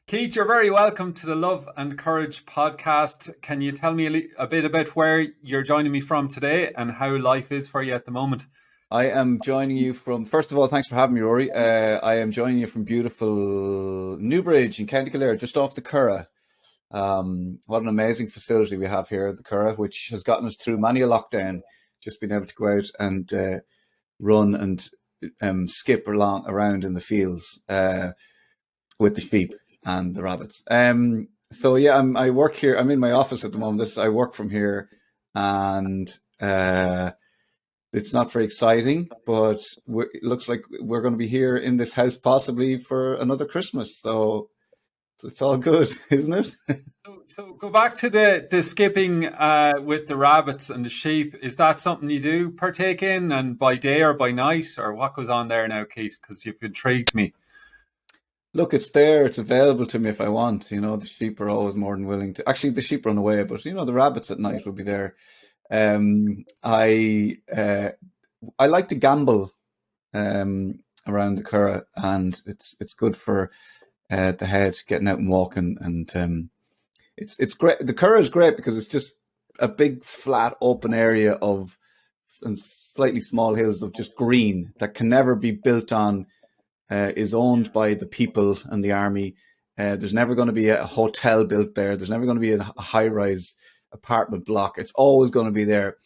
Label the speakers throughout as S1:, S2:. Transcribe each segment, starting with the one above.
S1: Keith, you're very welcome to the Love and Courage podcast. Can you tell me a bit about where you're joining me from today and how life is for you at the moment?
S2: I am joining you from, first of all, thanks for having me, Rory. I am joining you from beautiful Newbridge in County Kildare, just off the Curragh. What an amazing facility we have here at the Curragh, which has gotten us through many a lockdown, just being able to go out and run and skip around in the fields with the sheep and the rabbits. I work here. I'm in my office at the moment. I work from here, and it's not very exciting, but it looks like we're going to be here in this house possibly for another Christmas. So it's all good, isn't it?
S1: So go back to the skipping with the rabbits and the sheep. Is that something you do partake in, and by day or by night, or what goes on there now, Keith? Because you've intrigued me.
S2: Look, it's there. It's available to me if I want. The sheep are always more than willing to. Actually, the sheep run away, but the rabbits at night will be there. Um, I uh, I like to gamble around the Curragh, and it's good for the head, getting out and walking, and it's great. The Curragh is great because it's just a big flat open area of and slightly small hills of just green that can never be built on. Is owned by the people and the army. There's never going to be a hotel built there. There's never going to be a high-rise apartment block. It's always going to be there.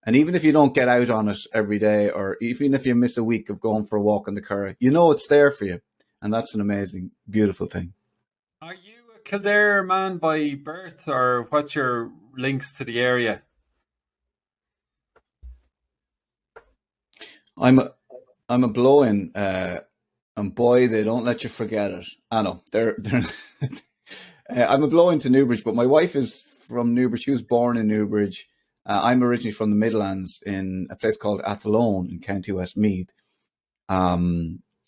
S2: And even if you don't get out on it every day, or even if you miss a week of going for a walk in the Curragh, it's there for you. And that's an amazing, beautiful thing.
S1: Are you a Kildare man by birth, or what's your links to the area?
S2: I'm a, I'm a blow-in, and boy, they don't let you forget it. I know they're I'm a blow-in to Newbridge, but my wife is from Newbridge. She was born in Newbridge. I'm originally from the Midlands in a place called Athlone in County Westmeath. A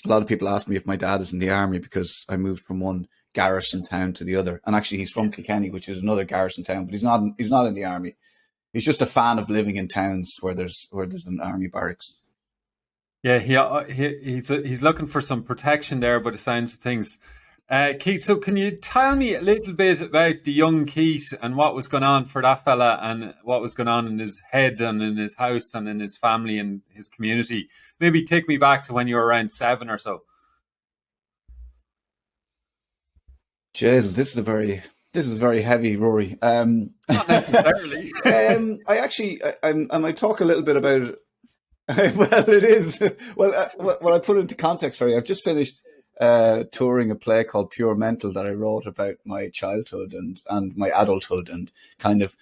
S2: lot of people ask me if my dad is in the army because I moved from one garrison town to the other. And actually, he's from Kilkenny, which is another garrison town, but he's not. He's not in the army. He's just a fan of living in towns where there's an army barracks.
S1: Yeah, he's looking for some protection there by the sounds of things. Keith, so can you tell me a little bit about the young Keith and what was going on for that fella and what was going on in his head and in his house and in his family and his community? Maybe take me back to when you were around seven or so.
S2: Jesus, this is very heavy, Rory.
S1: Not necessarily.
S2: I might talk a little bit about it. Well, it is. Well, I put it into context for you. I've just finished touring a play called Pure Mental that I wrote about my childhood and my adulthood and kind of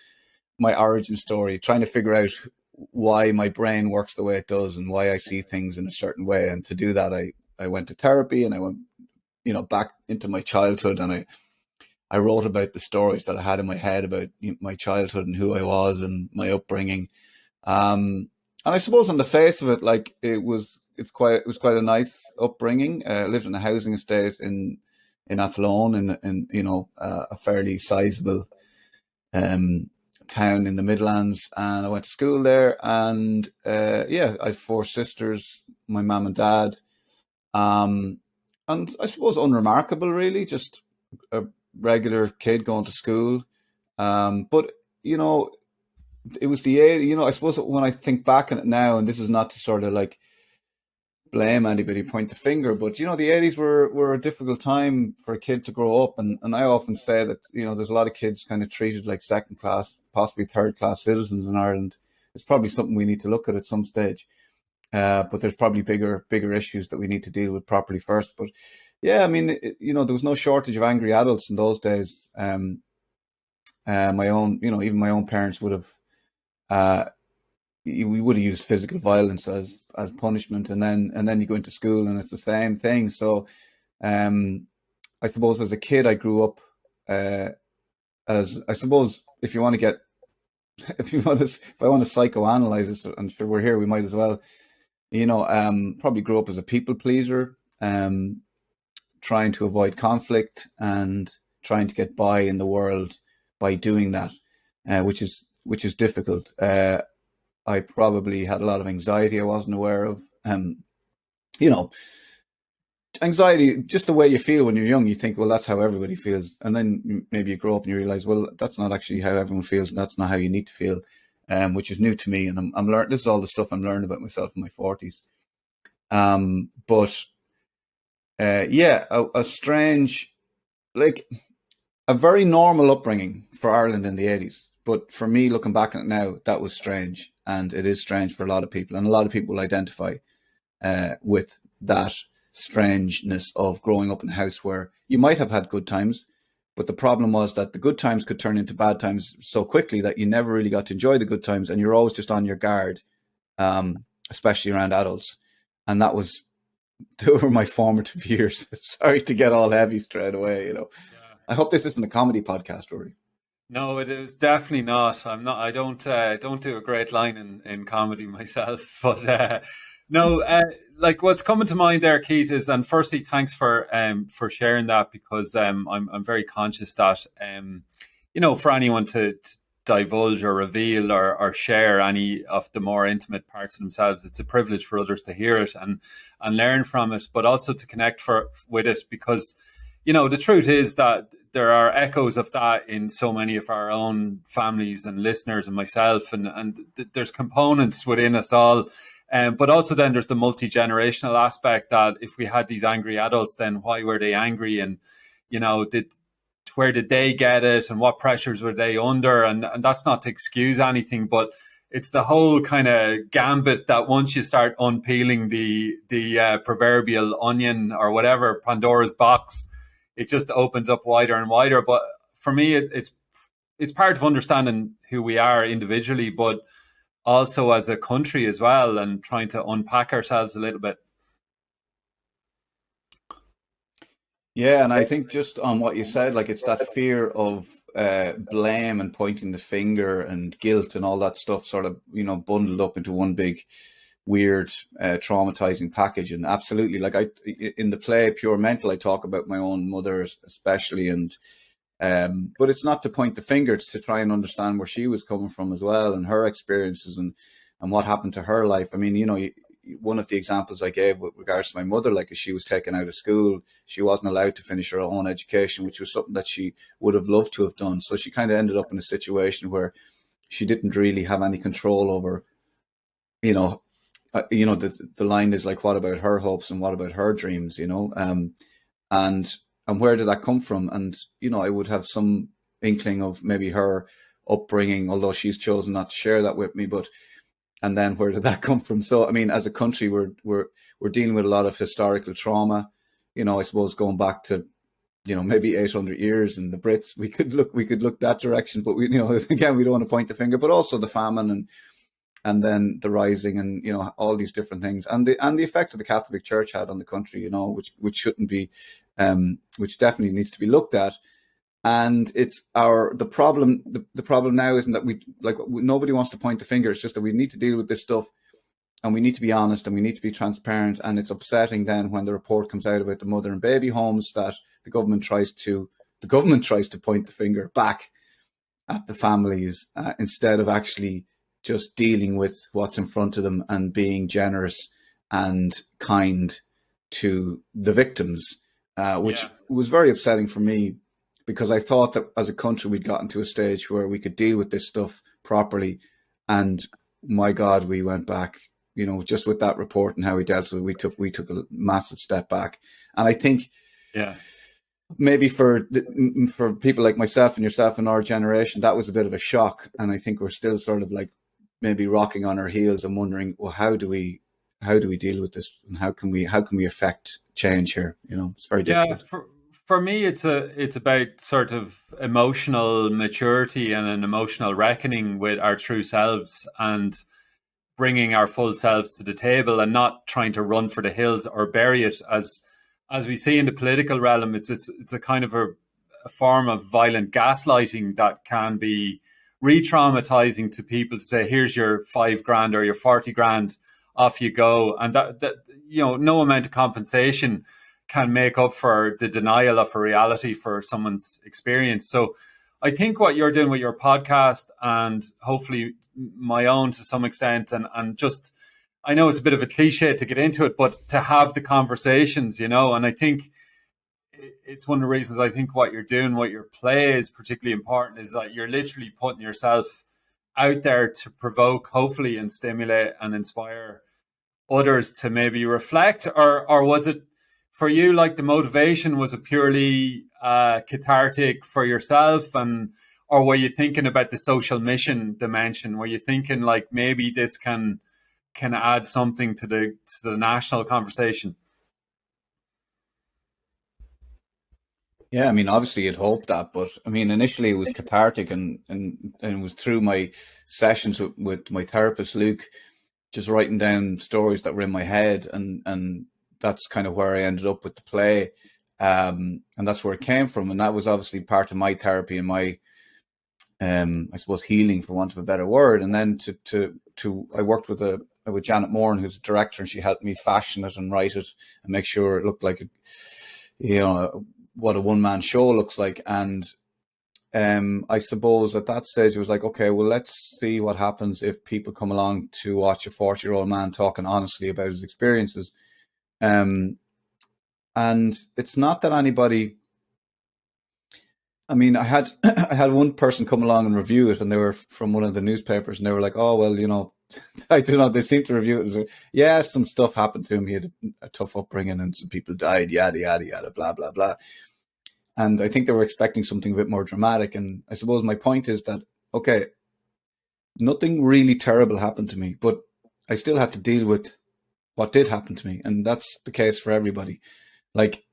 S2: my origin story, trying to figure out why my brain works the way it does and why I see things in a certain way. And to do that, I went to therapy and I went, back into my childhood, and I wrote about the stories that I had in my head about my childhood and who I was and my upbringing. And I suppose on the face of it, like it was quite a nice upbringing. I lived in a housing estate in Athlone, in a fairly sizable um, town in the Midlands, and I went to school there. And yeah, I have four sisters, my mum and dad, um, and I suppose unremarkable, really, just a regular kid going to school. But you know, it was the 80s. I suppose when I think back on it now, and this is not to sort of like blame anybody, point the finger, but the 80s were a difficult time for a kid to grow up, and I often say that there's a lot of kids kind of treated like second class, possibly third class citizens in Ireland. It's probably something we need to look at some stage. But there's probably bigger issues that we need to deal with properly first. But yeah, I mean, there was no shortage of angry adults in those days. My own, even my own parents would have uh, we would have used physical violence as punishment, and then you go into school and it's the same thing. So um, I suppose as a kid, I grew up uh, as I suppose if you want to get if I want to psychoanalyze this, and sure we're here, we might as well. Probably grew up as a people pleaser, trying to avoid conflict and trying to get by in the world by doing that, which is difficult. I probably had a lot of anxiety I wasn't aware of. You know, anxiety, just the way you feel when you're young, you think, well, that's how everybody feels. And then maybe you grow up and you realize, well, that's not actually how everyone feels. And that's not how you need to feel, which is new to me. And I'm learning, this is all the stuff I'm learning about myself in my 40s. But yeah, a strange, like a very normal upbringing for Ireland in the 80s. But for me, looking back on it now, that was strange. And it is strange for a lot of people. And a lot of people identify with that strangeness of growing up in a house where you might have had good times, but the problem was that the good times could turn into bad times so quickly that you never really got to enjoy the good times, and you're always just on your guard, especially around adults. And that was they were my formative years. Sorry to get all heavy straight away.
S1: Yeah.
S2: I hope this isn't a comedy podcast, Rory.
S1: No, it is definitely not. I'm not. I don't do a great line in comedy myself, but no. Like what's coming to mind there, Keith, is, and firstly, thanks for sharing that, because I'm very conscious that for anyone to divulge or reveal or share any of the more intimate parts of themselves, it's a privilege for others to hear it and learn from it, but also to connect with it, because the truth is that there are echoes of that in so many of our own families and listeners and myself, and there's components within us all. But also then there's the multi-generational aspect, that if we had these angry adults, then why were they angry? And, where did they get it, and what pressures were they under? And that's not to excuse anything, but it's the whole kind of gambit that once you start unpeeling the proverbial onion or whatever, Pandora's box, it just opens up wider and wider. But for me, it's part of understanding who we are individually, but also as a country as well, and trying to unpack ourselves a little bit.
S2: Yeah, and I think just on what you said, like it's that fear of blame and pointing the finger and guilt and all that stuff, sort of bundled up into one big weird traumatizing package. And absolutely, like in the play Pure Mental, I talk about my own mother especially, and but it's not to point the finger, it's to try and understand where she was coming from as well, and her experiences, and what happened to her life. I mean, one of the examples I gave with regards to my mother, like as she was taken out of school, she wasn't allowed to finish her own education, which was something that she would have loved to have done. So she kind of ended up in a situation where she didn't really have any control over, the line is like, what about her hopes and what about her dreams, and where did that come from? And I would have some inkling of maybe her upbringing, although she's chosen not to share that with me. But and then where did that come from? So I mean, as a country, we're dealing with a lot of historical trauma. I suppose going back to maybe 800 years, and the Brits, we could look that direction. But again, we don't want to point the finger, but also the famine and then the rising, and all these different things, and the effect of the Catholic Church had on the country, which shouldn't be, which definitely needs to be looked at. And it's the problem. The problem now isn't that nobody wants to point the finger. It's just that we need to deal with this stuff, and we need to be honest, and we need to be transparent. And it's upsetting then when the report comes out about the mother and baby homes that the government tries to point the finger back at the families, instead of actually just dealing with what's in front of them and being generous and kind to the victims, which was very upsetting for me, because I thought that as a country we'd gotten to a stage where we could deal with this stuff properly. And my God, we went back, just with that report and how we dealt with it, we took a massive step back. And I think maybe for people like myself and yourself in our generation, that was a bit of a shock. And I think we're still sort of like maybe rocking on our heels and wondering, well, how do we deal with this, and how can we affect change here? It's very difficult.
S1: Yeah, for me, it's about sort of emotional maturity and an emotional reckoning with our true selves, and bringing our full selves to the table, and not trying to run for the hills or bury it, as we see in the political realm. It's a kind of a form of violent gaslighting that can be re-traumatizing to people, to say, here's your 5 grand or your 40 grand, off you go. And that no amount of compensation can make up for the denial of a reality for someone's experience. So I think what you're doing with your podcast, and hopefully my own to some extent, and just I know it's a bit of a cliche to get into it, but to have the conversations, and I think it's one of the reasons I think what you're doing, what your play is particularly important, is that you're literally putting yourself out there to provoke, hopefully, and stimulate and inspire others to maybe reflect, or was it for you like the motivation was it purely cathartic for yourself, and or were you thinking about the social mission dimension? Were you thinking like maybe this can add something to the national conversation?
S2: Yeah, I mean, obviously you'd hope that, but I mean, initially it was cathartic, and it was through my sessions with my therapist, Luke, just writing down stories that were in my head, and that's kind of where I ended up with the play, and that's where it came from, and that was obviously part of my therapy and my, I suppose, healing, for want of a better word. And then I worked with Janet Moran, who's a director, and she helped me fashion it and write it and make sure it looked like what a one-man show looks like. And I suppose at that stage it was like, okay, well, let's see what happens if people come along to watch a 40-year-old man talking honestly about his experiences. And it's not that anybody, I mean, I had I had one person come along and review it, and they were from one of the newspapers, and they were like, oh, well, I don't know, they seemed to review it as, yeah, some stuff happened to him. He had a tough upbringing and some people died, yada, yada, yada, blah, blah, blah. And I think they were expecting something a bit more dramatic. And I suppose my point is that, okay, nothing really terrible happened to me, but I still had to deal with what did happen to me. And that's the case for everybody. Like,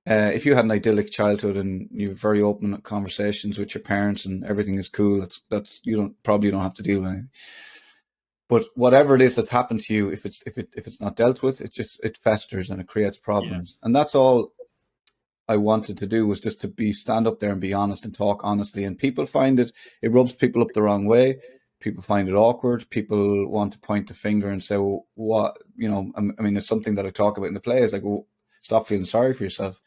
S2: if you had an idyllic childhood and you have very open conversations with your parents and everything is cool, that's you don't have to deal with anything. But whatever it is that's happened to you, if it's not dealt with, it festers and it creates problems. Yeah. And that's all I wanted to do, was just to stand up there and be honest and talk honestly. And people find it rubs people up the wrong way. People find it awkward. People want to point the finger and say, well, what, I mean, it's something that I talk about in the play. It's like, well, stop feeling sorry for yourself.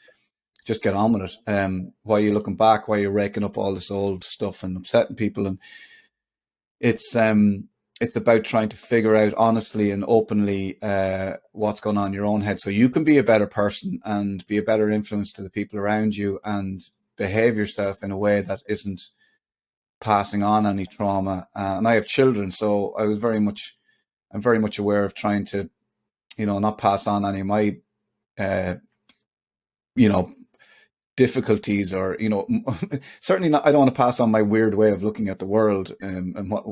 S2: Just get on with it. Why are you looking back? Why are you raking up all this old stuff and upsetting people? And it's about trying to figure out honestly and openly what's going on in your own head, so you can be a better person and be a better influence to the people around you and behave yourself in a way that isn't passing on any trauma. And I have children, so I'm very much aware of trying to, not pass on any of my, difficulties, or, certainly not. I don't want to pass on my weird way of looking at the world, and what,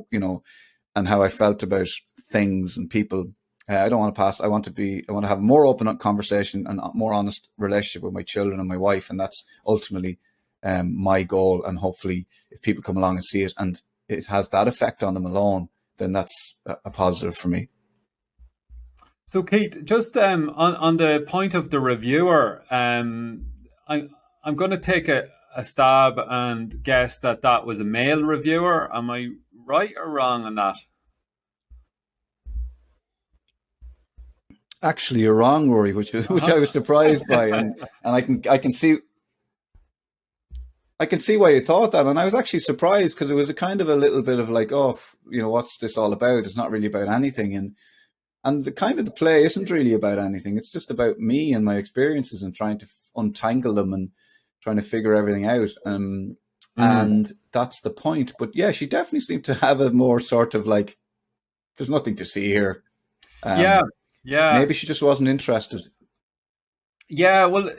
S2: and how I felt about things and people. I don't want to pass. I want to have a more open conversation and a more honest relationship with my children and my wife. And that's ultimately my goal. And hopefully if people come along and see it and it has that effect on them alone, then that's a positive for me.
S1: So Keith, just on the point of the reviewer, I'm going to take a stab and guess that was a male reviewer. Am I right or wrong on that?
S2: Actually, you're wrong, Rory, which I was surprised by, and I can see why you thought that, and I was actually surprised, because it was a kind of a little bit of like, oh, what's this all about? It's not really about anything, and the play isn't really about anything. It's just about me and my experiences and trying to untangle them and trying to figure everything out. And that's the point. But yeah, she definitely seemed to have a more sort of like, there's nothing to see here.
S1: Yeah.
S2: Maybe she just wasn't interested.
S1: Yeah, well,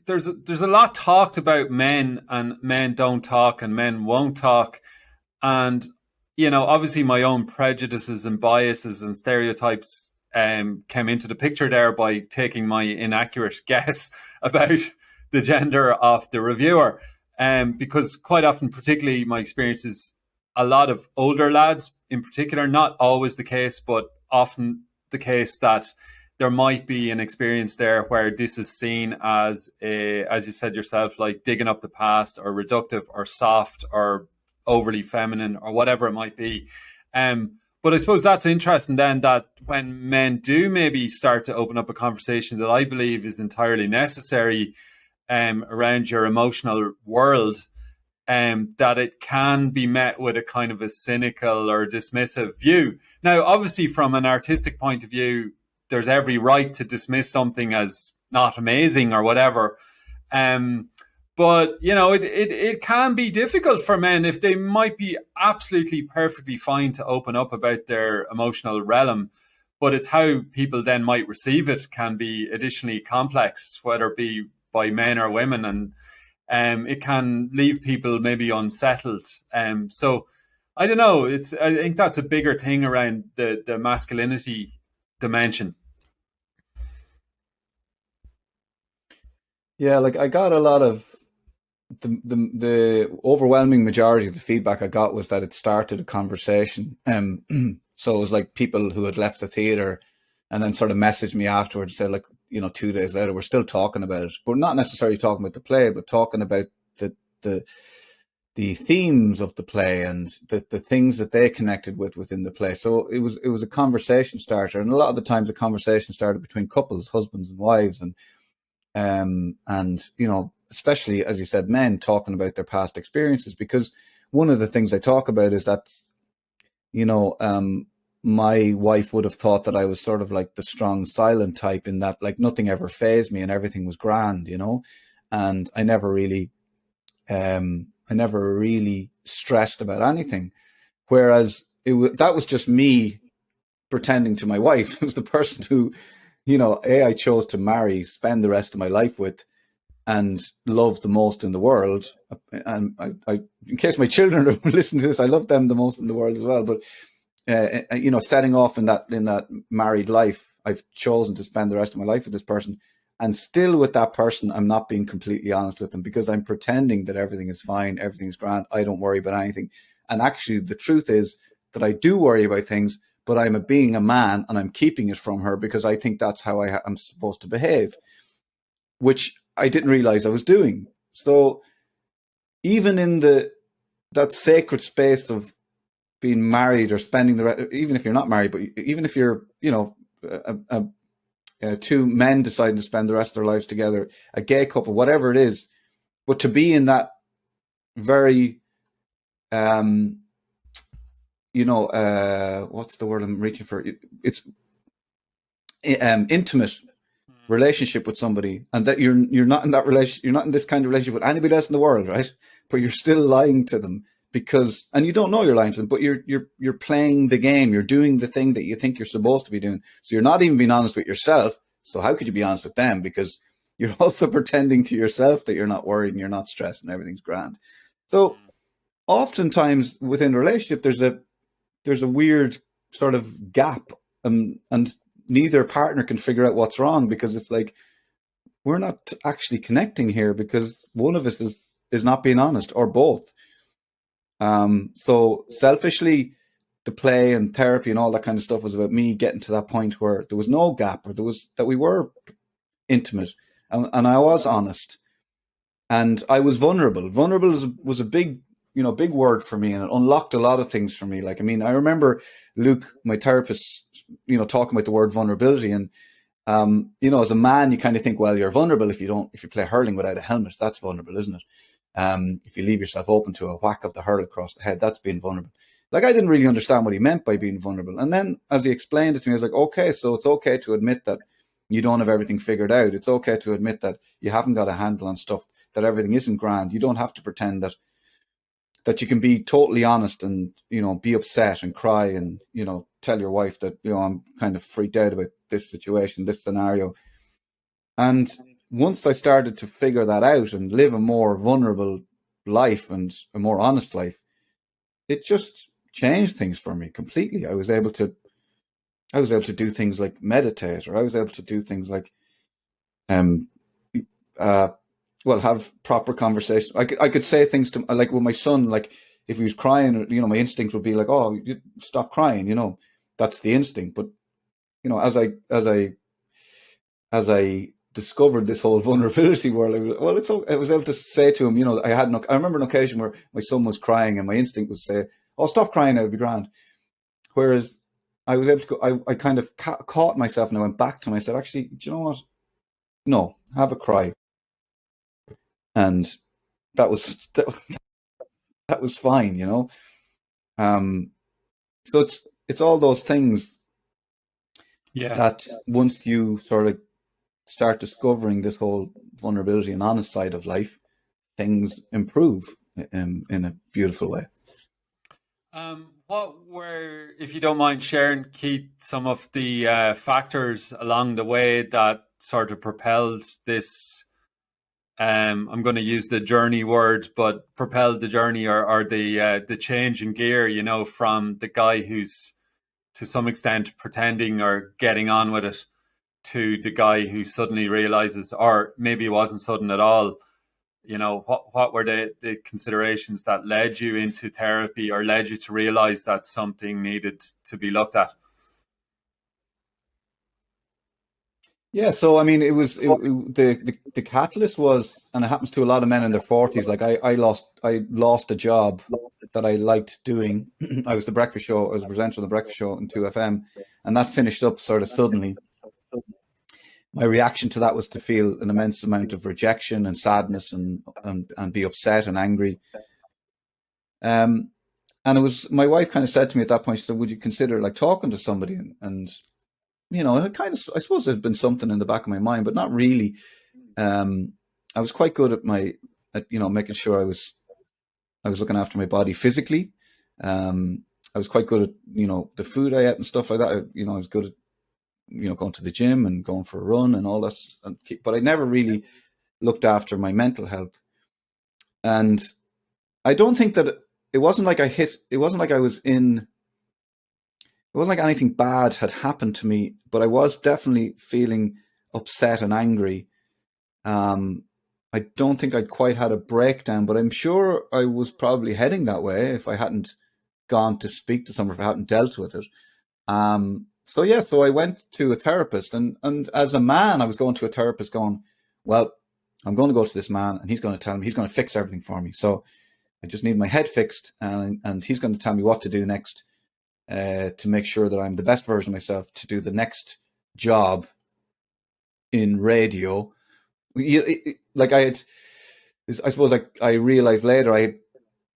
S1: there's a lot talked about men, and men don't talk and men won't talk. And, obviously my own prejudices and biases and stereotypes came into the picture there by taking my inaccurate guess about the gender of the reviewer. Because quite often, particularly my experience is a lot of older lads in particular, not always the case, but often the case, that there might be an experience there where this is seen as as you said yourself, like digging up the past, or reductive, or soft, or overly feminine, or whatever it might be. But I suppose that's interesting then, that when men do maybe start to open up a conversation that I believe is entirely necessary around your emotional world, that it can be met with a kind of a cynical or dismissive view. Now, obviously, from an artistic point of view, there's every right to dismiss something as not amazing or whatever. Um, but it can be difficult for men if they might be absolutely perfectly fine to open up about their emotional realm, but it's how people then might receive it can be additionally complex, whether it be by men or women, and it can leave people maybe unsettled. So I don't know. I think that's a bigger thing around the masculinity dimension.
S2: Yeah, like I got a lot of the overwhelming majority of the feedback I got was that it started a conversation. So it was like people who had left the theater and then sort of messaged me afterwards, said like, 2 days later, we're still talking about it, but not necessarily talking about the play, but talking about the the themes of the play and the things that they connected with within the play. So it was a conversation starter, and a lot of the times the conversation started between couples, husbands and wives, and especially as you said, men talking about their past experiences, because one of the things I talk about is that you know my wife would have thought that I was sort of like the strong silent type, in that like nothing ever fazed me and everything was grand, and I never really stressed about anything. Whereas that was just me pretending to my wife. It was the person who, I chose to marry, spend the rest of my life with, and love the most in the world. And in case my children listen to this, I love them the most in the world as well. But setting off in that married life, I've chosen to spend the rest of my life with this person, and still with that person, I'm not being completely honest with them, because I'm pretending that everything is fine, everything's grand, I don't worry about anything. And actually, the truth is that I do worry about things, but I'm being a man and I'm keeping it from her because I think that's how I'm supposed to behave, which I didn't realize I was doing. So even in that sacred space of being married or spending even if you're not married, but even if you're, two men deciding to spend the rest of their lives together, a gay couple, whatever it is, but to be in that very, what's the word I'm reaching for? It's intimate relationship with somebody, and that you're not in that relation, you're not in this kind of relationship with anybody else in the world, right? But you're still lying to them and you don't know you're lying to them, but you're playing the game, you're doing the thing that you think you're supposed to be doing. So you're not even being honest with yourself. So how could you be honest with them? Because you're also pretending to yourself that you're not worried and you're not stressed and everything's grand. So oftentimes within a relationship, there's a weird sort of gap, and neither partner can figure out what's wrong, because it's like we're not actually connecting here because one of us is not being honest, or both. So selfishly, the play and therapy and all that kind of stuff was about me getting to that point where there was no gap, or that we were intimate, and I was honest, and I was vulnerable. Vulnerable was a big, big word for me, and it unlocked a lot of things for me. Like, I mean, I remember Luke, my therapist, talking about the word vulnerability, and as a man, you kind of think, well, you're vulnerable if you play hurling without a helmet. That's vulnerable, isn't it? If you leave yourself open to a whack of the hurl across the head, that's being vulnerable. Like, I didn't really understand what he meant by being vulnerable. And then as he explained it to me, I was like, okay, so it's okay to admit that you don't have everything figured out. It's okay to admit that you haven't got a handle on stuff, that everything isn't grand. You don't have to pretend that you can be totally honest and, be upset and cry and, tell your wife that, I'm kind of freaked out about this situation, this scenario. And once I started to figure that out and live a more vulnerable life and a more honest life, it just changed things for me completely. I was able to do things like meditate, or I was able to do things like have proper conversations. I could say things to, like, with my son, like if he was crying, my instinct would be like, oh, stop crying, that's the instinct. But as I discovered this whole vulnerability world, I was able to say to him, I remember an occasion where my son was crying and my instinct was say, oh, stop crying, it'll be grand. Whereas I was able to go, I kind of caught myself, and I went back to him. I said, actually, do you know what? No, have a cry. And that was that was fine, you know. Um, so it's all those things
S1: Yeah.
S2: that once you sort of start discovering this whole vulnerability and honest side of life, things improve in a beautiful way.
S1: What were, if you don't mind sharing, Keith, some of the factors along the way that sort of propelled this? I'm going to use the journey word, but propelled the journey, or the change in gear. You know, from the guy who's to some extent pretending or getting on with it to the guy who suddenly realizes, or maybe it wasn't sudden at all. You know, what were the considerations that led you into therapy or led you to realize that something needed to be looked at?
S2: Yeah, so I mean, the catalyst was, and it happens to a lot of men in their forties. Like I lost a job that I liked doing. I was the breakfast show. I was a presenter on the breakfast show in 2FM, and that finished up sort of suddenly. My reaction to that was to feel an immense amount of rejection and sadness and be upset and angry. Um, and it was my wife kind of said to me at that point, she said, "Would you consider like talking to somebody?" And you know, it kind of, I suppose, it had been something in the back of my mind, but not really. I was quite good at you know, making sure I was looking after my body physically. I was quite good at, you know, the food I ate and stuff like that. You know, I was good at, you know, going to the gym and going for a run and all that. But I never really looked after my mental health. And I don't think that it wasn't like it wasn't like I was in, it wasn't like anything bad had happened to me, but I was definitely feeling upset and angry. Um, I don't think I'd quite had a breakdown, but I'm sure I was probably heading that way if I hadn't gone to speak to someone, if I hadn't dealt with it. So yeah, so I went to a therapist, and as a man, I was going to a therapist, going, well, I'm going to go to this man, and he's going to tell me he's going to fix everything for me. So I just need my head fixed, and he's going to tell me what to do next to make sure that I'm the best version of myself to do the next job in radio. Like I had, I suppose I realized later I had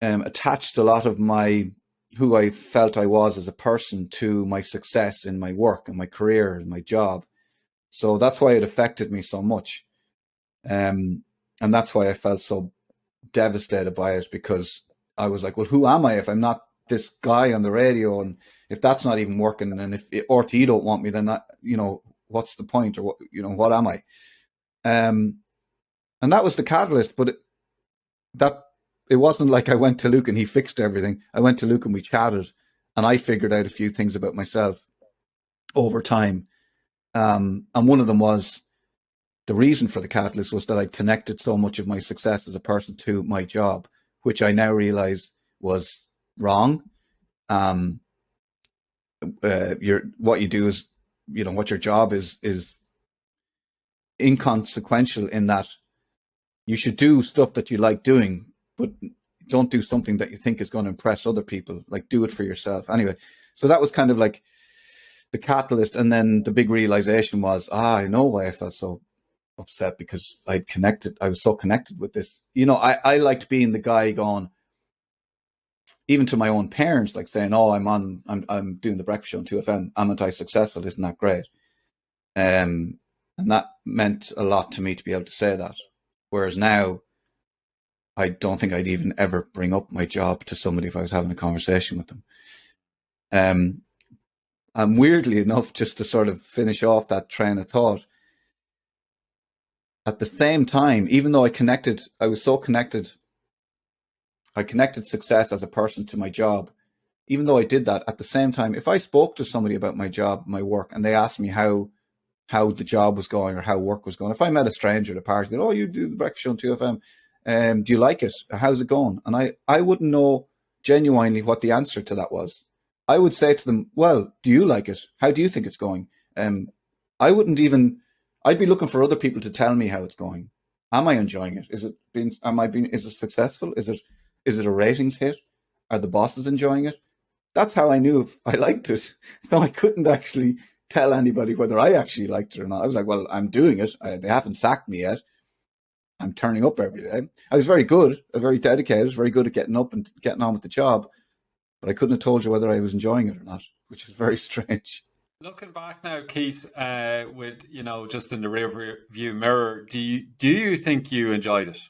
S2: attached a lot of my who I felt I was as a person to my success in my work and my career and my job. So that's why it affected me so much. And that's why I felt so devastated by it, because I was like, well, who am I if I'm not this guy on the radio? And if that's not even working, and if RTE don't want me, then that, you know, what's the point? Or what, you know, what am I? And that was the catalyst, but that it wasn't like I went to Luke and he fixed everything. I went to Luke and we chatted, and I figured out a few things about myself over time. And one of them was, the reason for the catalyst was that I'd connected so much of my success as a person to my job, which I now realize was wrong. Um, what you do is, you know, what your job is inconsequential in that you should do stuff that you like doing, but don't do something that you think is going to impress other people. Like, do it for yourself. Anyway, so that was kind of like the catalyst. And then the big realization was, I know why I felt so upset, because I was so connected with this. You know, I liked being the guy going, even to my own parents, like saying, "Oh, I'm doing the breakfast show on 2FM. I'm anti-successful. Isn't that great?" And that meant a lot to me to be able to say that. Whereas now, I don't think I'd even ever bring up my job to somebody if I was having a conversation with them. Um, and weirdly enough, just to sort of finish off that train of thought, at the same time, even though I was so connected, I connected success as a person to my job. Even though I did that, at the same time, if I spoke to somebody about my job, my work, and they asked me how the job was going or how work was going, if I met a stranger at a party, oh, you do the breakfast show on 2FM, do you like it? How's it going? And I wouldn't know genuinely what the answer to that was. I would say to them, well, do you like it? How do you think it's going? I wouldn't even, I'd be looking for other people to tell me how it's going. Am I enjoying it? Is it successful? Is it a ratings hit? Are the bosses enjoying it? That's how I knew if I liked it. So I couldn't actually tell anybody whether I actually liked it or not. I was like, well, I'm doing it. They haven't sacked me yet. I'm turning up every day. I was very good, very dedicated, very good at getting up and getting on with the job, but I couldn't have told you whether I was enjoying it or not, which is very strange.
S1: Looking back now, Keith, with just in the rear view mirror, do you think you enjoyed it?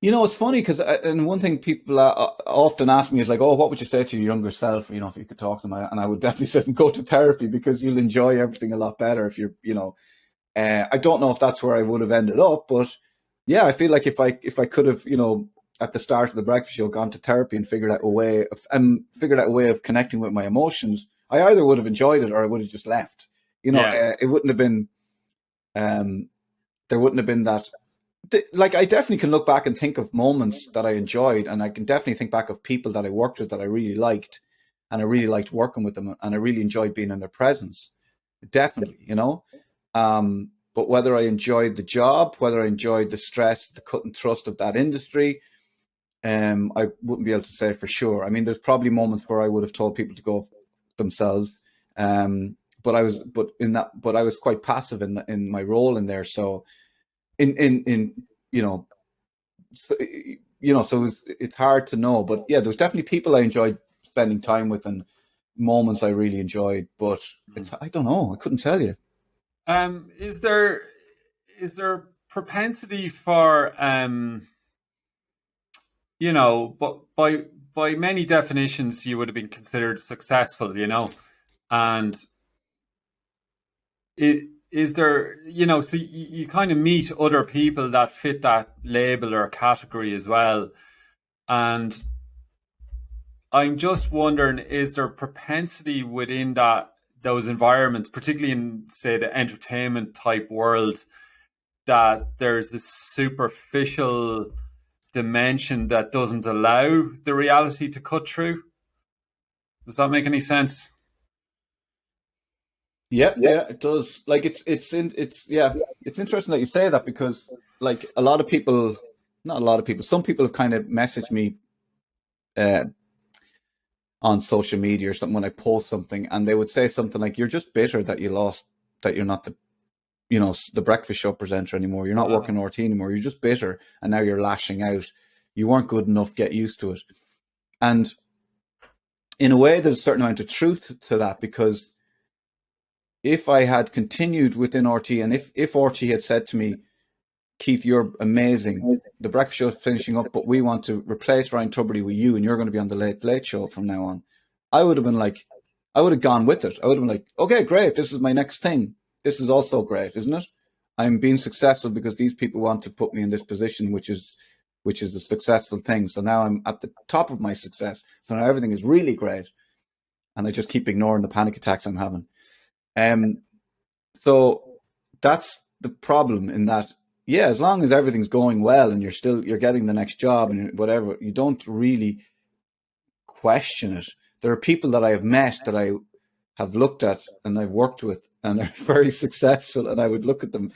S2: It's funny because, and one thing people often ask me is like, "Oh, what would you say to your younger self? If you could talk to them?" And I would definitely say, "Go to therapy because you'll enjoy everything a lot better if you're. I don't know if that's where I would have ended up, but yeah, I feel like if I could have, at the start of the breakfast show, gone to therapy and figured out a way of connecting with my emotions, I either would have enjoyed it or I would have just left.
S1: Yeah,
S2: It wouldn't have been. There wouldn't have been that. Like I definitely can look back and think of moments that I enjoyed, and I can definitely think back of people that I worked with that I really liked, and I really liked working with them, and I really enjoyed being in their presence. Definitely. But whether I enjoyed the job, whether I enjoyed the stress, the cut and thrust of that industry, I wouldn't be able to say for sure. I mean, there's probably moments where I would have told people to go themselves, but I was quite passive in my role in there. So in you know, so it's hard to know. But yeah, there was definitely people I enjoyed spending time with and moments I really enjoyed. But I don't know, I couldn't tell you.
S1: Is there propensity for but by many definitions you would have been considered successful, and is there, so you kind of meet other people that fit that label or category as well, and I'm just wondering, is there propensity within those environments, particularly in, say, the entertainment type world, that there's this superficial dimension that doesn't allow the reality to cut through? Does that make any sense?
S2: Yeah, yeah, it does. Like it's interesting that you say that because like a lot of people, not a lot of people, some people have kind of messaged me uh, on social media or something when I post something, and they would say something like, "You're just bitter that you lost, that you're not the breakfast show presenter anymore. You're not
S1: Uh,
S2: working RT anymore. You're just bitter, and now you're lashing out. You weren't good enough. Get used to it." And in a way, there's a certain amount of truth to that because if I had continued within RT, and if RT had said to me, "Keith, you're amazing. The breakfast show is finishing up, but we want to replace Ryan Tuberty with you, and you're going to be on the Late Late Show from now on," I would have been like, I would have gone with it. I would have been like, "Okay, great. This is my next thing. This is also great, isn't it? I'm being successful because these people want to put me in this position, which is a successful thing. So now I'm at the top of my success. So now everything is really great, and I just keep ignoring the panic attacks I'm having." Um, so that's the problem in that, yeah, as long as everything's going well and you're getting the next job and whatever, you don't really question it. There are people that I have met that I have looked at and I've worked with and are very successful, and I would look at them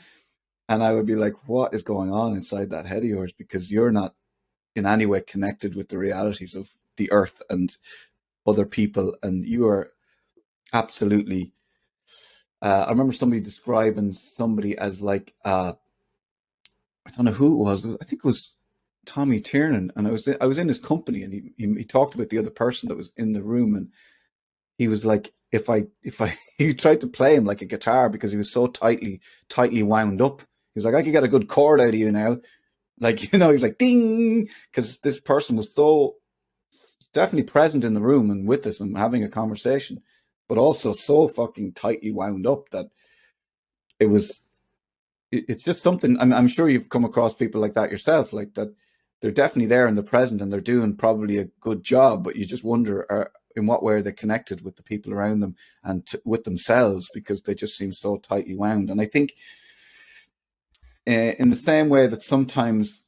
S2: and I would be like, what is going on inside that head of yours? Because you're not in any way connected with the realities of the earth and other people, and you are absolutely I remember somebody describing somebody as like I don't know who it was. I think it was Tommy Tiernan, and I was in his company, and he talked about the other person that was in the room, and he was like, if I he tried to play him like a guitar because he was so tightly wound up. He was like, "I could get a good chord out of you now," like he's like ding, because this person was so definitely present in the room and with us and having a conversation, but also so fucking tightly wound up that it was it's just something. I'm sure you've come across people like that yourself, like that. They're definitely there in the present and they're doing probably a good job, but you just wonder in what way are they connected with the people around them and with themselves because they just seem so tightly wound. And I think in the same way that sometimes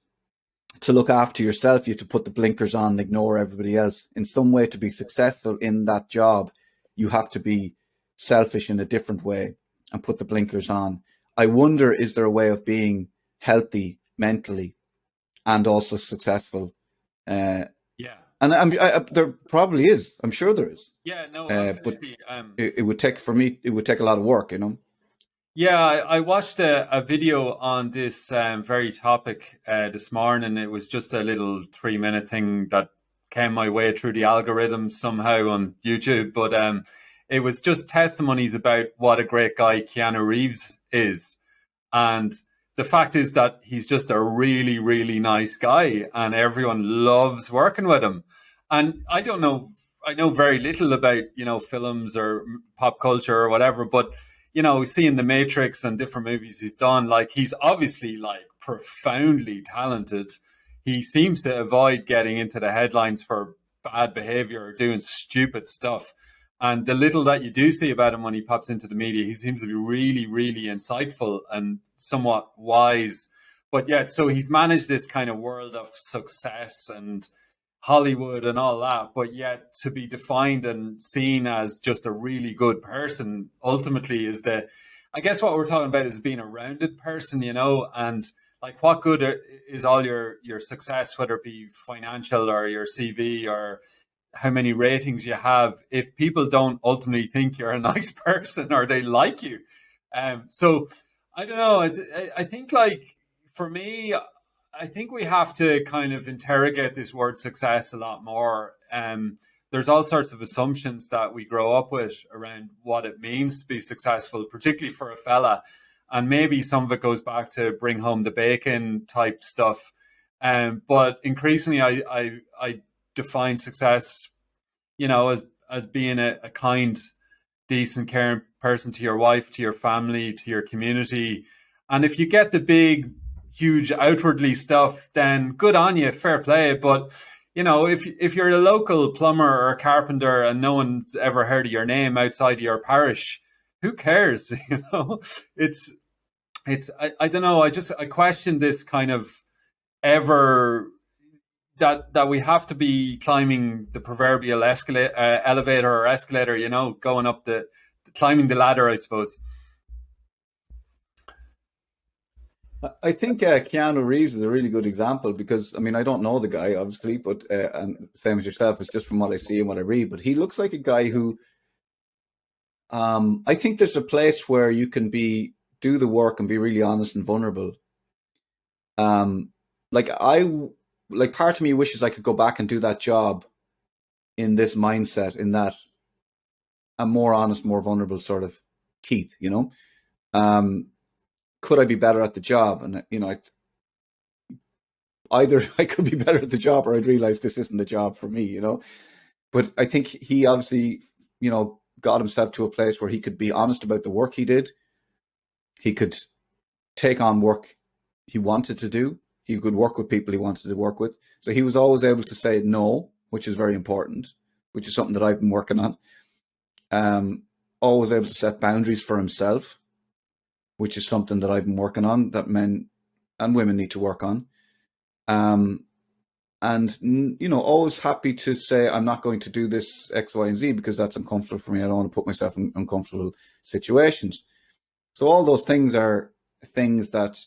S2: to look after yourself, you have to put the blinkers on and ignore everybody else. In some way, to be successful in that job, you have to be selfish in a different way and put the blinkers on. I wonder, is there a way of being healthy mentally and also successful? Uh,
S1: yeah,
S2: and there probably is. I'm sure there is.
S1: yeah, no,
S2: But
S1: absolutely.
S2: it would take, for me, it would take a lot of work.
S1: Yeah, I watched a video on this very topic this morning. It was just a little 3 minute thing that came my way through the algorithm somehow on YouTube. But it was just testimonies about what a great guy Keanu Reeves is. And the fact is that he's just a really, really nice guy, and everyone loves working with him. And I don't know, I know very little about, films or pop culture or whatever, but, seeing The Matrix and different movies he's done, like, he's obviously like profoundly talented. He seems to avoid getting into the headlines for bad behavior or doing stupid stuff. And the little that you do see about him when he pops into the media, he seems to be really, really insightful and somewhat wise. But yet, so he's managed this kind of world of success and Hollywood and all that, but yet to be defined and seen as just a really good person ultimately is I guess what we're talking about is being a rounded person, and like what good is all your success, whether it be financial or your CV or how many ratings you have, if people don't ultimately think you're a nice person or they like you. So I don't know. I think, like, for me, I think we have to kind of interrogate this word success a lot more. There's all sorts of assumptions that we grow up with around what it means to be successful, particularly for a fella. And maybe some of it goes back to bring home the bacon type stuff. But increasingly, I define success, as being a kind, decent, caring person to your wife, to your family, to your community. And if you get the big, huge outwardly stuff, then good on you, fair play. But if you're a local plumber or a carpenter and no one's ever heard of your name outside of your parish, who cares? It's I don't know. I question this kind of ever that we have to be climbing the proverbial elevator or escalator, going up climbing the ladder, I suppose.
S2: I think Keanu Reeves is a really good example because I mean I don't know the guy obviously, but and same as yourself, it's just from what I see and what I read. But he looks like a guy who I think there's a place where you can do the work and be really honest and vulnerable. Um, like like part of me wishes I could go back and do that job in this mindset, in that a more honest, more vulnerable sort of Keith. Um, could I be better at the job? And either I could be better at the job or I'd realize this isn't the job for me. But I think he obviously, got himself to a place where he could be honest about the work he did. He could take on work he wanted to do. He could work with people he wanted to work with. So he was always able to say no, which is very important, which is something that I've been working on. Always able to set boundaries for himself, which is something that I've been working on, that men and women need to work on. And always happy to say I'm not going to do this X, Y, and Z because that's uncomfortable for me. I don't want to put myself in uncomfortable situations. So all those things are things that,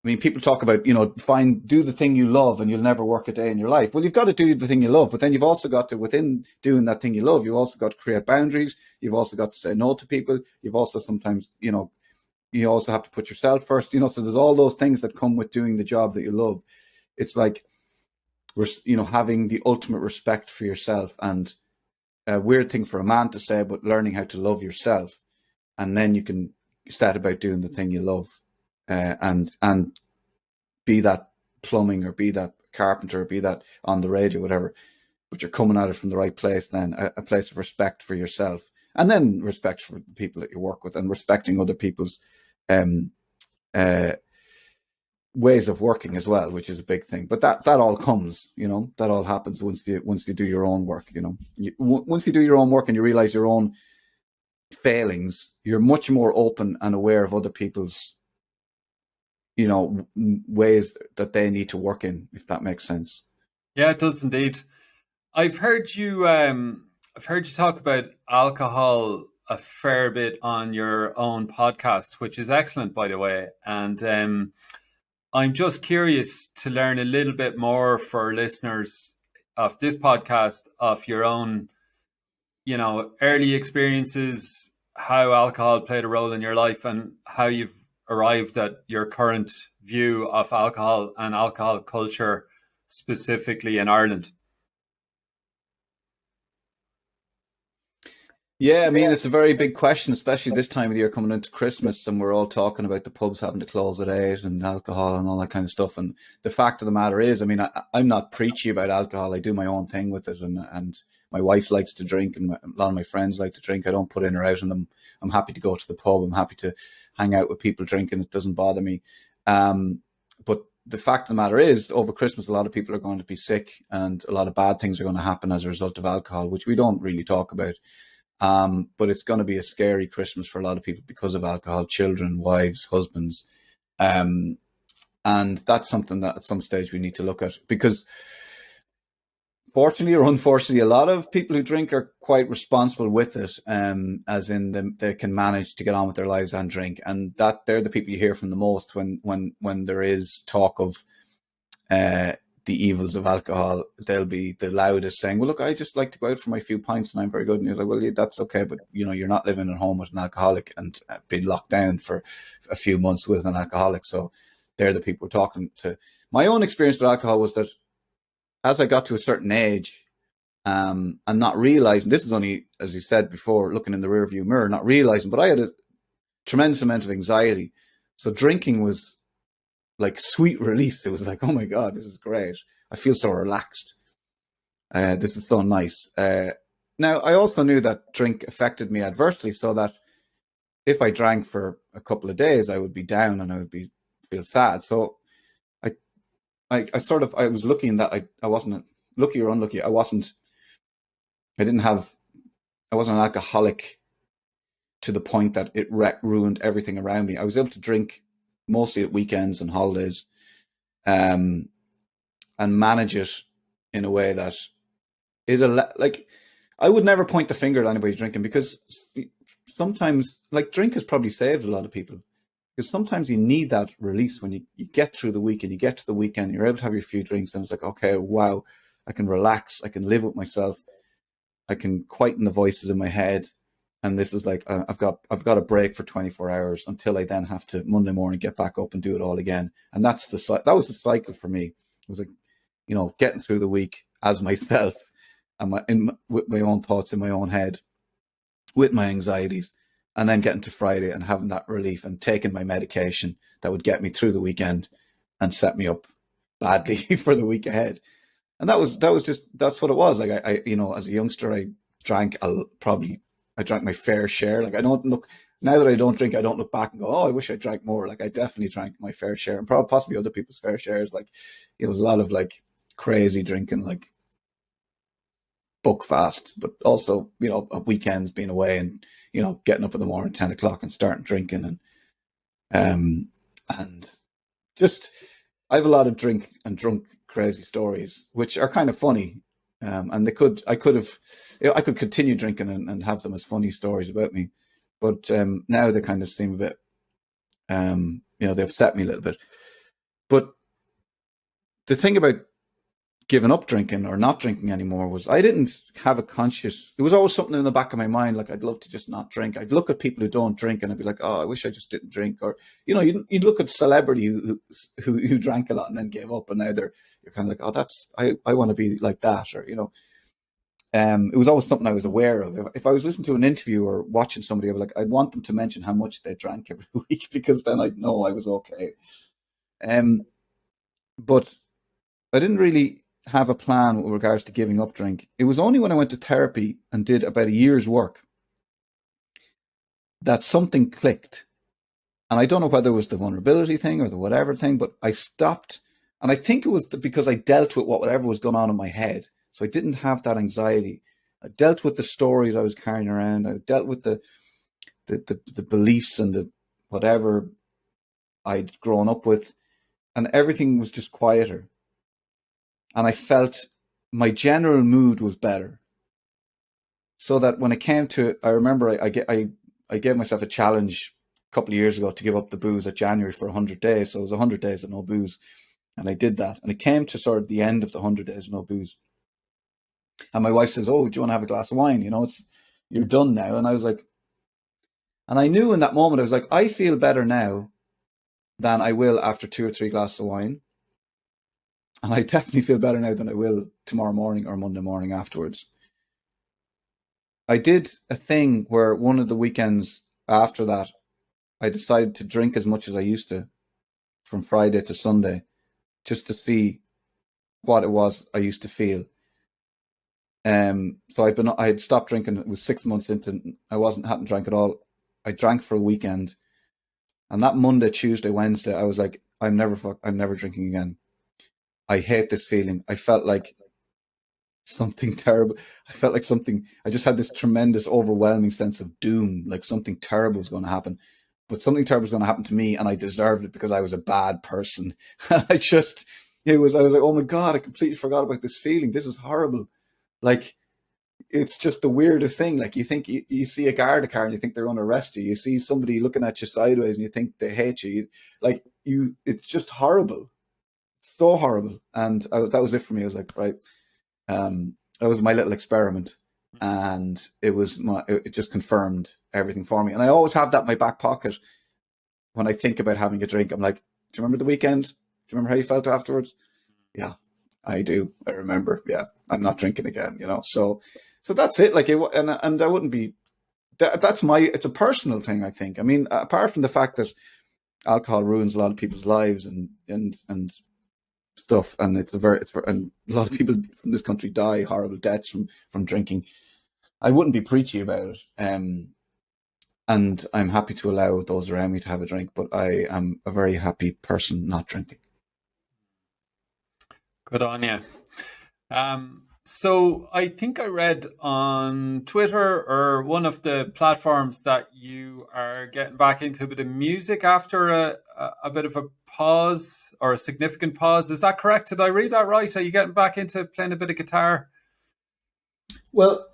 S2: I mean, people talk about, do the thing you love and you'll never work a day in your life. Well, you've got to do the thing you love, but then you've also got to, within doing that thing you love, you've also got to create boundaries. You've also got to say no to people. You've also sometimes, you also have to put yourself first, so there's all those things that come with doing the job that you love. It's like, having the ultimate respect for yourself, and a weird thing for a man to say, but learning how to love yourself. And then you can start about doing the thing you love, and be that plumbing or be that carpenter or be that on the radio, whatever, but you're coming at it from the right place, then a place of respect for yourself, and then respect for the people that you work with, and respecting other people's um, uh, ways of working as well, which is a big thing. But that all comes, that all happens once you do your own work. Once you do your own work and you realize your own failings, you're much more open and aware of other people's, ways that they need to work in, if that makes sense.
S1: Yeah, it does indeed. I've heard you talk about alcohol a fair bit on your own podcast, which is excellent, by the way. And I'm just curious to learn a little bit more for listeners of this podcast of your own, early experiences, how alcohol played a role in your life and how you've arrived at your current view of alcohol and alcohol culture specifically in Ireland.
S2: Yeah, I mean, it's a very big question, especially this time of the year coming into Christmas, and we're all talking about the pubs having to close at 8 and alcohol and all that kind of stuff. And the fact of the matter is, I mean, I'm not preachy about alcohol. I do my own thing with it, and my wife likes to drink, and a lot of my friends like to drink. I don't put in or out on them. I'm happy to go to the pub. I'm happy to hang out with people drinking. It doesn't bother me. But the fact of the matter is, over Christmas, a lot of people are going to be sick, and a lot of bad things are going to happen as a result of alcohol, which we don't really talk about. But it's going to be a scary Christmas for a lot of people because of alcohol, children, wives, husbands. Um, and that's something that at some stage we need to look at, because fortunately or unfortunately, a lot of people who drink are quite responsible with it, as in they can manage to get on with their lives and drink. And that they're the people you hear from the most when there is talk of uh, the evils of alcohol. They'll be the loudest saying, well, look, I just like to go out for my few pints and I'm very good. And you're like, well, yeah, that's okay. But, you're not living at home with an alcoholic and being locked down for a few months with an alcoholic. So they're the people we're talking to. My own experience with alcohol was that as I got to a certain age, and not realizing, this is only, as you said before, looking in the rearview mirror, not realizing, but I had a tremendous amount of anxiety. So drinking was like sweet release. It was like, oh my God, this is great. I feel so relaxed. This is so nice. Now, I also knew that drink affected me adversely, so that if I drank for a couple of days, I would be down and I would feel sad. So I, I was lucky in that I wasn't lucky or unlucky. I wasn't an alcoholic to the point that it ruined everything around me. I was able to drink mostly at weekends and holidays, um, and manage it in a way that like, I would never point the finger at anybody drinking, because sometimes, like, drink has probably saved a lot of people, because sometimes you need that release when you get through the week and you get to the weekend, you're able to have your few drinks, and it's like, okay, wow, I can relax, I can live with myself, I can quieten the voices in my head. And this is like, I've got a break for 24 hours until I then have to Monday morning get back up and do it all again. And that was the cycle for me. It was like, getting through the week as myself, and with my own thoughts in my own head, with my anxieties, and then getting to Friday and having that relief and taking my medication that would get me through the weekend and set me up badly for the week ahead. And that's what it was. Like, I as a youngster, I drank I drank my fair share. Like, I don't look now that I don't drink, I don't look back and go, oh, I wish I drank more. Like, I definitely drank my fair share, and probably possibly other people's fair shares. Like, it was a lot of like crazy drinking, like book fast, but also, at weekends being away and, getting up in the morning, 10 o'clock, and starting drinking. And just, I have a lot of drunk crazy stories, which are kind of funny. And I could continue drinking and have them as funny stories about me. But now they kind of seem a bit, they upset me a little bit. But the thing about giving up drinking or not drinking anymore was, I didn't have a conscious, it was always something in the back of my mind, like, I'd love to just not drink. I'd look at people who don't drink and I'd be like, oh, I wish I just didn't drink. Or, you'd look at celebrity who drank a lot and then gave up, and now you're kind of like, oh, I want to be like that. Or, it was always something I was aware of. If I was listening to an interview or watching somebody, I'd want them to mention how much they drank every week, because then I'd know I was okay. But I didn't really have a plan with regards to giving up drink. It was only when I went to therapy and did about a year's work that something clicked. And I don't know whether it was the vulnerability thing or the whatever thing, but I stopped. And I think it was because I dealt with whatever was going on in my head. So I didn't have that anxiety. I dealt with the stories I was carrying around. I dealt with the beliefs and the whatever I'd grown up with. And everything was just quieter. And I felt my general mood was better. So that when it came to, I remember I gave myself a challenge a couple of years ago to give up the booze at January for 100 days. So it was 100 days of no booze. And I did that. And it came to sort of the end of the 100 days of no booze. And my wife says, oh, do you want to have a glass of wine? You're done now. And I was like, And I knew in that moment, I was like, I feel better now than I will after 2 or 3 glasses of wine. And I definitely feel better now than I will tomorrow morning or Monday morning afterwards. I did a thing where one of the weekends after that, I decided to drink as much as I used to from Friday to Sunday just to see what it was I used to feel. So I had stopped drinking. It was 6 months into, hadn't drank at all. I drank for a weekend, and that Monday, Tuesday, Wednesday, I was like, I'm never drinking again. I hate this feeling. I felt like something terrible. I felt like something, I just had this tremendous, overwhelming sense of doom, like something terrible was going to happen. But something terrible was going to happen to me, and I deserved it because I was a bad person. I was like, oh my God, I completely forgot about this feeling. This is horrible. Like, it's just the weirdest thing. Like, you think you see a guard car and you think they're going to arrest you. You see somebody looking at you sideways and you think they hate you. It's just horrible. So horrible. And that was it for me. I was like, right. That was my little experiment, and it just confirmed everything for me. And I always have that in my back pocket when I think about having a drink. I'm like, do you remember the weekend? Do you remember how you felt afterwards? Yeah, I do. I remember. Yeah, I'm not drinking again. So that's it. Like, and I wouldn't be. It's a personal thing, I think. I mean, apart from the fact that alcohol ruins a lot of people's lives and stuff, and and a lot of people from this country die horrible deaths from drinking. I wouldn't be preachy about it, and I'm happy to allow those around me to have a drink, but I am a very happy person not drinking.
S1: Good on you. So I think I read on Twitter or one of the platforms that you are getting back into a bit of music after a bit of a pause or a significant pause. Is that correct? Did I read that right? Are you getting back into playing a bit of guitar?
S2: Well,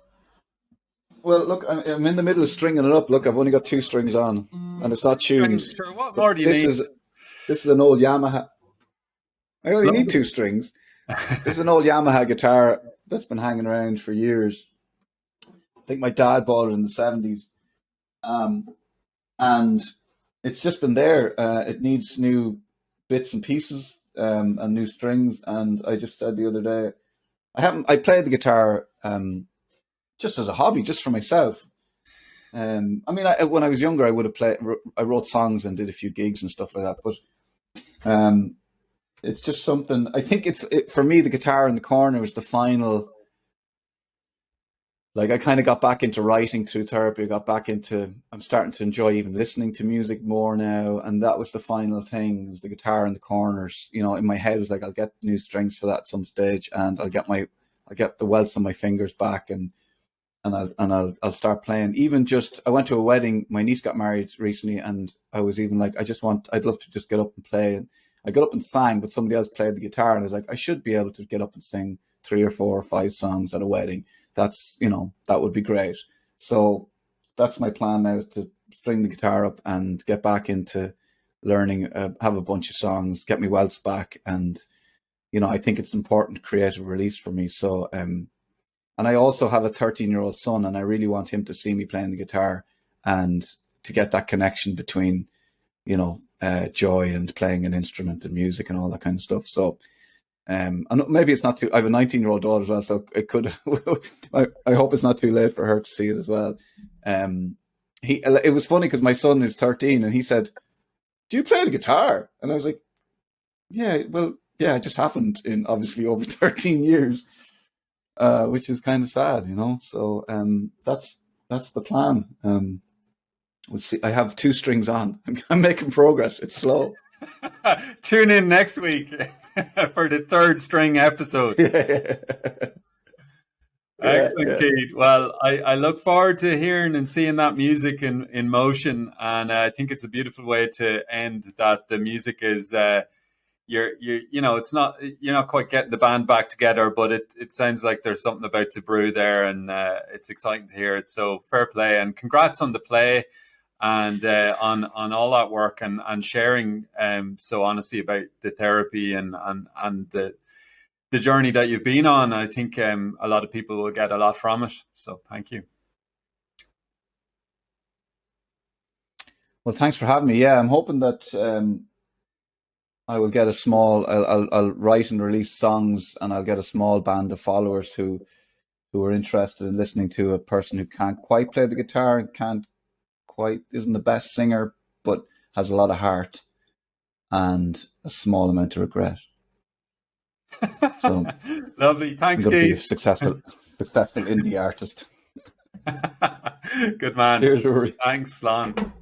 S2: look, I'm in the middle of stringing it up. Look, I've only got 2 strings on, and it's not tuned.
S1: Strings, sure. What
S2: But
S1: more do you need?
S2: this is an old Yamaha. I only need
S1: Load
S2: 2 strings. This is an old Yamaha guitar that's been hanging around for years. I think my dad bought it in the '70s, um, and it's just been there. It needs new bits and pieces, and new strings. And I just said the other day, I played the guitar just as a hobby, just for myself. I mean, when I was younger, I would have I wrote songs and did a few gigs and stuff like that. But it's just something. I think for me, the guitar in the corner was the final. Like, I kind of got back into writing through therapy. I'm starting to enjoy even listening to music more now. And that was the final thing, was the guitar in the corners. In my head, it was like, I'll get new strings for that at some stage, and I'll get the welts on my fingers back, and I'll start playing. Even just, I went to a wedding. My niece got married recently, and I was even like, I'd love to just get up and play. And I got up and sang, but somebody else played the guitar, and I was like, I should be able to get up and sing 3 or 4 or 5 songs at a wedding. That would be great. So that's my plan now, is to string the guitar up and get back into learning, have a bunch of songs, get me welts back. And, I think it's important creative release for me. So, and I also have a 13-year-old son, and I really want him to see me playing the guitar and to get that connection between, joy and playing an instrument and music and all that kind of stuff. So, and maybe it's not too. I have a 19-year-old daughter as well, so it could. I hope it's not too late for her to see it as well. It was funny because my son is 13, and he said, "Do you play the guitar?" And I was like, "Yeah, well, yeah, it just happened in obviously over 13 years." Which is kind of sad, So that's the plan. We'll see. I have 2 strings on. I'm making progress. It's slow.
S1: Tune in next week for the third string episode.
S2: Yeah,
S1: Excellent,
S2: yeah.
S1: Keith. Well, I look forward to hearing and seeing that music in motion, and I think it's a beautiful way to end. That the music is it's not, you're not quite getting the band back together, but it sounds like there's something about to brew there, and it's exciting to hear it. So fair play, and congrats on the play, and on all that work, and sharing so honestly about the therapy and the journey that you've been on. I think a lot of people will get a lot from it. So thank you.
S2: Well, thanks for having me. Yeah, I'm hoping that I will get a small. I'll write and release songs, and I'll get a small band of followers who are interested in listening to a person who can't quite play the guitar and can't quite isn't the best singer, but has a lot of heart and a small amount of regret. So
S1: Lovely.
S2: I'm
S1: Thanks,
S2: going to be a
S1: Keith.
S2: successful indie artist.
S1: Good man.
S2: Cheers, Rory.
S1: Thanks, Lon.